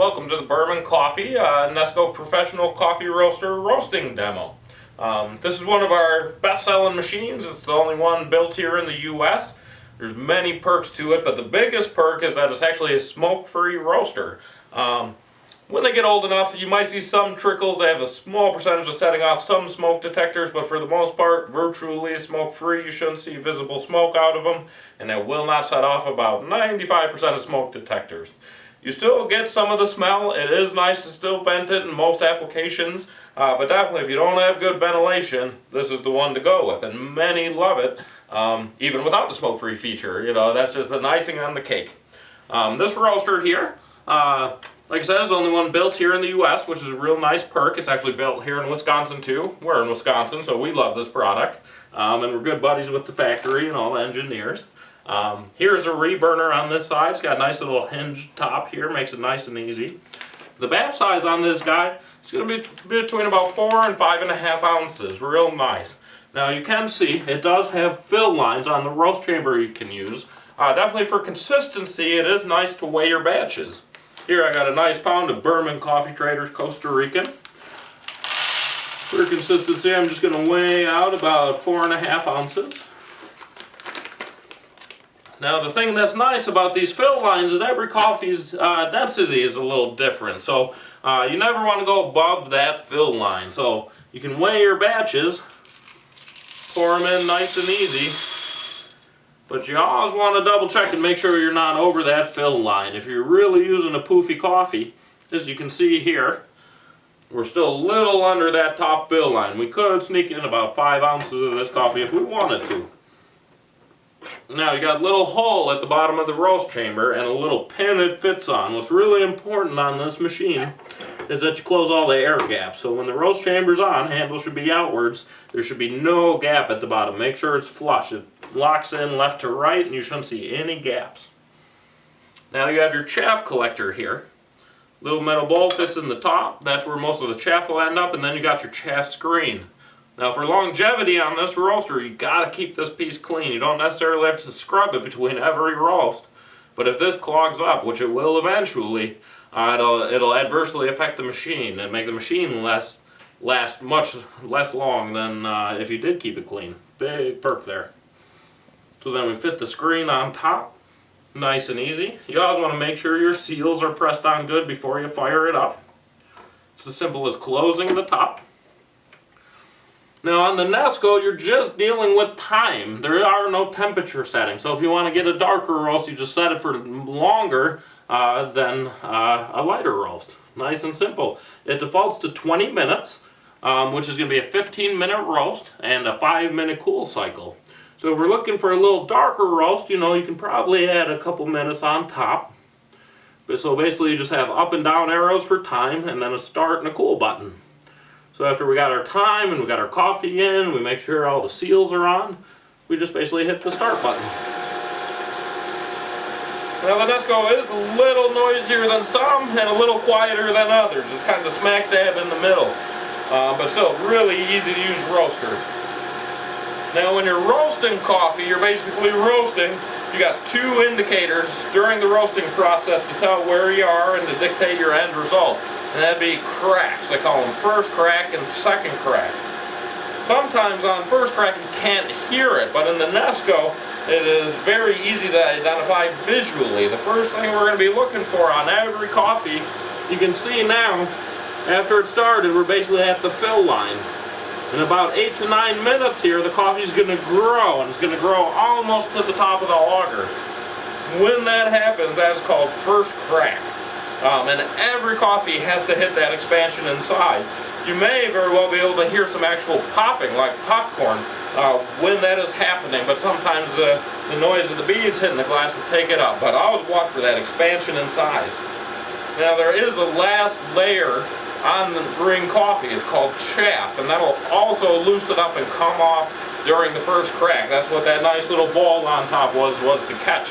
Welcome to the Burman Coffee Nesco Professional Coffee Roaster Roasting Demo. This is one of our best-selling machines. It's the only one built here in the US. There's many perks to it, but the biggest perk is that it's actually a smoke-free roaster. When they get old enough, you might see some trickles. They have a small percentage of setting off some smoke detectors, but for the most part, virtually smoke-free. You shouldn't see visible smoke out of them, and they will not set off about 95% of smoke detectors. You still get some of the smell. It is nice to still vent it in most applications, but definitely if you don't have good ventilation, this is the one to go with, and many love it, even without the smoke-free feature. You know, that's just an icing on the cake. This roaster here, like I said, is the only one built here in the US, which is a real nice perk. It's actually built here in Wisconsin too. We're in Wisconsin, so we love this product, and we're good buddies with the factory and all the engineers. Here's a reburner on this side. It's got a nice little hinge top here, makes it nice and easy. The batch size on this guy is going to be between about 4 and 5.5 ounces, real nice. Now you can see it does have fill lines on the roast chamber you can use. Definitely for consistency, it is nice to weigh your batches. Here I got a nice pound of Burman Coffee Traders Costa Rican. For consistency, I'm just going to weigh out about 4.5 ounces. Now the thing that's nice about these fill lines is every coffee's density is a little different. So you never want to go above that fill line. So you can weigh your batches, pour them in nice and easy. But you always want to double check and make sure you're not over that fill line. If you're really using a poofy coffee, as you can see here, we're still a little under that top fill line. We could sneak in about 5 ounces of this coffee if we wanted to. Now you got a little hole at the bottom of the roast chamber and a little pin it fits on. What's really important on this machine is that you close all the air gaps. So when the roast chamber's on, handle should be outwards. There should be no gap at the bottom. Make sure it's flush. It locks in left to right and you shouldn't see any gaps. Now you have your chaff collector here. Little metal bowl fits in the top. That's where most of the chaff will end up, and then you got your chaff screen. Now for longevity on this roaster, you got to keep this piece clean. You don't necessarily have to scrub it between every roast. But if this clogs up, which it will eventually, it'll adversely affect the machine and make the machine last much less long than if you did keep it clean. Big perk there. So then we fit the screen on top. Nice and easy. You always want to make sure your seals are pressed on good before you fire it up. It's as simple as closing the top. Now on the Nesco, you're just dealing with time. There are no temperature settings. So if you want to get a darker roast, you just set it for longer than a lighter roast. Nice and simple. It defaults to 20 minutes, which is going to be a 15-minute roast and a 5-minute cool cycle. So if we're looking for a little darker roast, you know, you can probably add a couple minutes on top. But so basically you just have up and down arrows for time and then a start and a cool button. So after we got our time and we got our coffee in, we make sure all the seals are on, we just basically hit the start button. Now the Nesco is a little noisier than some and a little quieter than others. It's kind of smack dab in the middle, but still really easy to use roaster. Now when you're roasting coffee, you're basically roasting. You got 2 indicators during the roasting process to tell where you are and to dictate your end result. And that'd be cracks. I call them first crack and second crack. Sometimes on first crack you can't hear it, but in the Nesco it is very easy to identify visually. The first thing we're going to be looking for on every coffee, you can see now, after it started, we're basically at the fill line. In about 8 to 9 minutes here, the coffee is going to grow, and it's going to grow almost to the top of the auger. When that happens, that's called first crack. And every coffee has to hit that expansion inside. You may very well be able to hear some actual popping, like popcorn, when that is happening, but sometimes the noise of the beads hitting the glass will take it up. But I always watch for that expansion in size. Now there is a last layer on the green coffee. It's called chaff, and that'll also loosen up and come off during the first crack. That's what that nice little ball on top was to catch.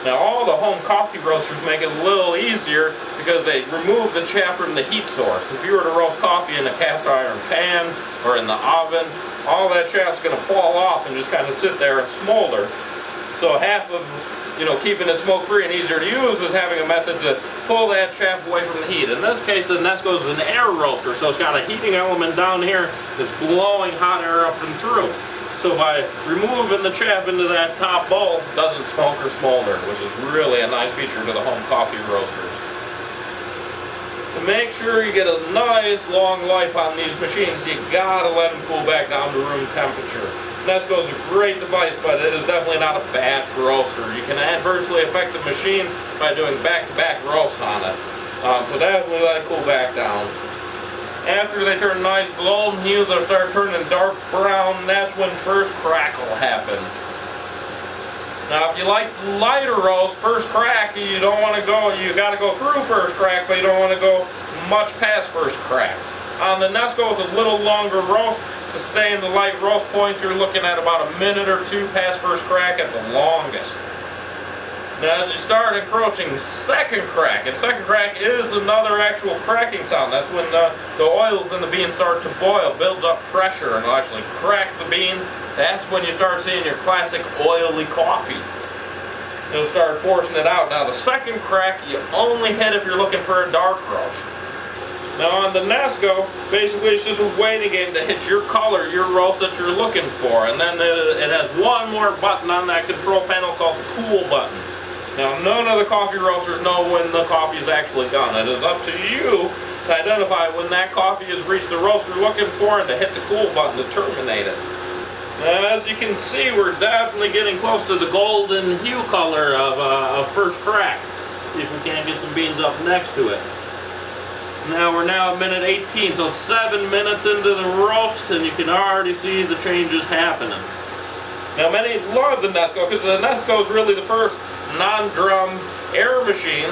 Now all the home coffee roasters make it a little easier because they remove the chaff from the heat source. If you were to roast coffee in a cast iron pan or in the oven, all that chaff's going to fall off and just kind of sit there and smolder. So half of keeping it smoke free and easier to use is having a method to pull that chaff away from the heat. In this case, the Nesco is an air roaster, so it's got a heating element down here that's blowing hot air up and through. So by removing the chaff into that top bowl, it doesn't smoke or smolder, which is really a nice feature to the home coffee roasters. To make sure you get a nice long life on these machines, you gotta let them cool back down to room temperature. Nesco is a great device, but it is definitely not a batch roaster. You can adversely affect the machine by doing back-to-back roasts on it. So definitely let it cool back down. After they turn nice golden hue, they'll start turning dark brown, and that's when first crack will happen. Now if you like lighter roast, first crack, you don't want to go, you got to go through first crack, but you don't want to go much past first crack. On the Nesco with a little longer roast, to stay in the light roast points, you're looking at about a minute or two past first crack at the longest. Now as you start approaching second crack, and second crack is another actual cracking sound. That's when the oils in the bean start to boil, builds up pressure, and will actually crack the bean. That's when you start seeing your classic oily coffee. You'll start forcing it out. Now the second crack you only hit if you're looking for a dark roast. Now on the Nesco, basically it's just a waiting game to hit your color, your roast that you're looking for. And then it has one more button on that control panel called the cool button. Now none of the coffee roasters know when the coffee is actually done. It is up to you to identify when that coffee has reached the roast you're looking for and to hit the cool button to terminate it. Now as you can see, we're definitely getting close to the golden hue color of first crack. See if we can't get some beans up next to it. Now we're at minute 18, so 7 minutes into the roast, and you can already see the changes happening. Now many love the Nesco because the Nesco is really the first non-drum air machine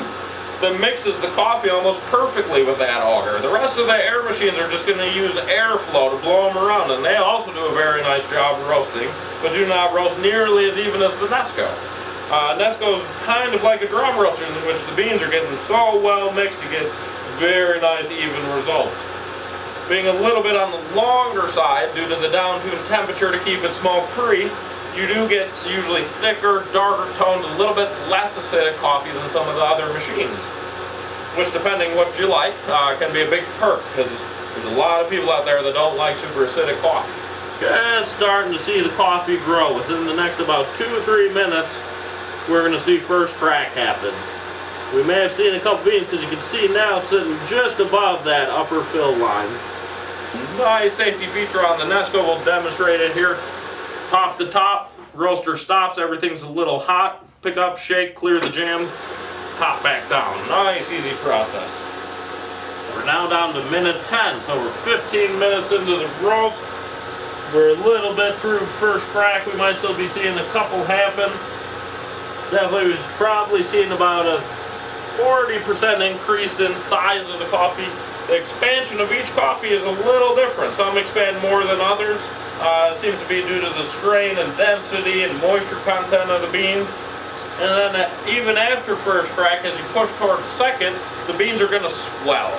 that mixes the coffee almost perfectly with that auger. The rest of the air machines are just going to use airflow to blow them around, and they also do a very nice job roasting, but do not roast nearly as even as the Nesco. Nesco is kind of like a drum roaster in which the beans are getting so well mixed you get very nice even results. Being a little bit on the longer side due to the down-tuned temperature to keep it smoke free, you do get usually thicker, darker toned, a little bit less acidic coffee than some of the other machines, which depending what you like can be a big perk because there's a lot of people out there that don't like super acidic coffee. Just starting to see the coffee grow. Within the next about 2 or 3 minutes we're going to see first crack happen. We may have seen a couple beans because you can see now sitting just above that upper fill line. Nice safety feature on the Nesco. We'll demonstrate it here. Top to top, roaster stops, everything's a little hot. Pick up, shake, clear the jam, top back down. Nice, easy process. We're now down to minute 10, so we're 15 minutes into the roast. We're a little bit through first crack. We might still be seeing a couple happen. Definitely was probably seeing about a 40% increase in size of the coffee. The expansion of each coffee is a little different. Some expand more than others. It seems to be due to the strain and density and moisture content of the beans. And then even after first crack, as you push towards second, the beans are going to swell.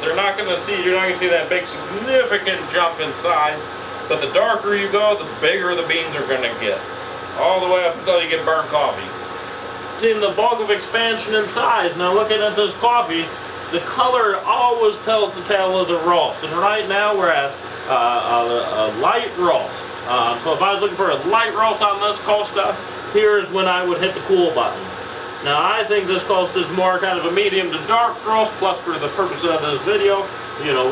You're not going to see that big significant jump in size. But the darker you go, the bigger the beans are going to get. All the way up until you get burnt coffee. Seeing the bulk of expansion in size. Now looking at this coffee, the color always tells the tale of the roast. And right now we're at a light roast. So if I was looking for a light roast on this Costa, here's when I would hit the cool button. Now I think this Costa is more kind of a medium to dark roast, plus for the purpose of this video,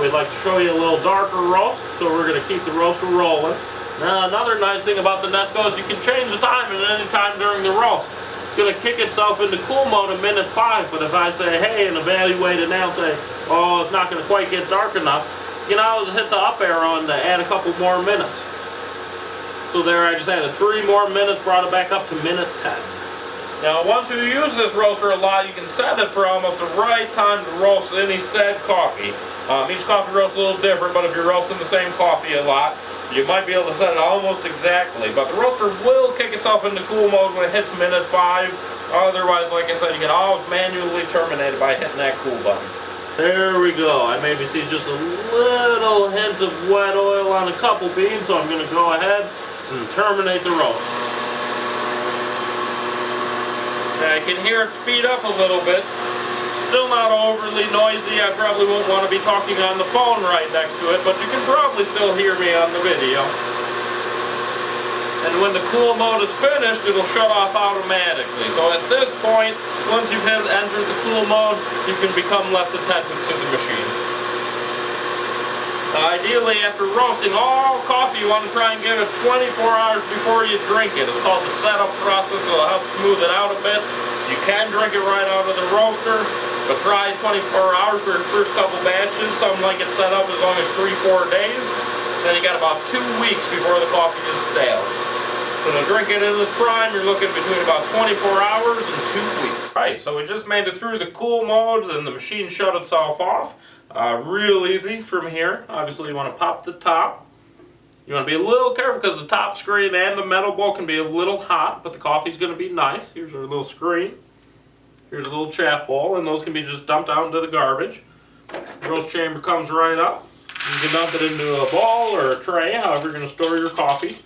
we'd like to show you a little darker roast, so we're going to keep the roaster rolling. Now another nice thing about the Nesco is you can change the time at any time during the roast. It's going to kick itself into cool mode at minute 5, but if I say, hey, and evaluate it now, say, oh, it's not going to quite get dark enough, you can always hit the up arrow and add a couple more minutes. So there I just added 3 more minutes, brought it back up to minute 10. Now once you use this roaster a lot, you can set it for almost the right time to roast any said coffee. Each coffee roast is a little different, but if you're roasting the same coffee a lot, you might be able to set it almost exactly. But the roaster will kick itself into cool mode when it hits minute 5. Otherwise, like I said, you can always manually terminate it by hitting that cool button. There we go. I maybe see just a little hint of wet oil on a couple beans, so I'm going to go ahead and terminate the roast. I can hear it speed up a little bit. Still not overly noisy. I probably won't want to be talking on the phone right next to it, but you can probably still hear me on the video. And when the cool mode is finished, it'll shut off automatically. So at this point, once you've entered the cool mode, you can become less attentive to the machine. Ideally, after roasting all coffee, you want to try and get it 24 hours before you drink it. It's called the setup process. It'll help smooth it out a bit. You can drink it right out of the roaster, but try 24 hours for your first couple batches. Some like it set up as long as 3-4 days. Then you got about 2 weeks before the coffee is stale. So to drink it in its prime, you're looking between about 24 hours and 2 weeks. Right, so we just made it through the cool mode, and the machine shut itself off. Real easy from here. Obviously, you want to pop the top. You want to be a little careful because the top screen and the metal bowl can be a little hot, but the coffee's going to be nice. Here's our little screen. Here's a little chaff bowl, and those can be just dumped out into the garbage. The roast chamber comes right up. You can dump it into a bowl or a tray, however you're going to store your coffee.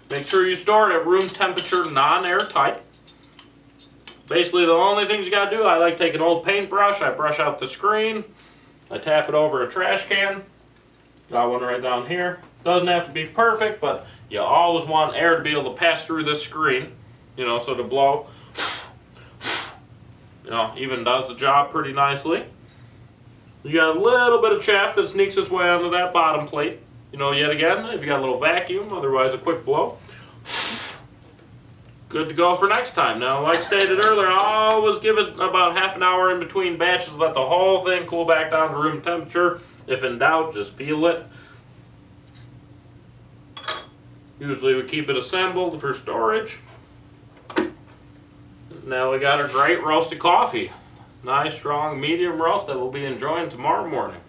Make sure you store it at room temperature, non-airtight. Basically, the only things you got to do, I like to take an old paintbrush, I brush out the screen, I tap it over a trash can. Got one right down here. Doesn't have to be perfect, but you always want air to be able to pass through this screen, you know, so to blow, you know, even does the job pretty nicely. You got a little bit of chaff that sneaks its way onto that bottom plate. You know, yet again, if you got a little vacuum, otherwise a quick blow. Good to go for next time. Now, like stated earlier, I always give it about half an hour in between batches, let the whole thing cool back down to room temperature. If in doubt, just feel it. Usually we keep it assembled for storage. Now we got our great roasted coffee. Nice, strong, medium roast that we'll be enjoying tomorrow morning.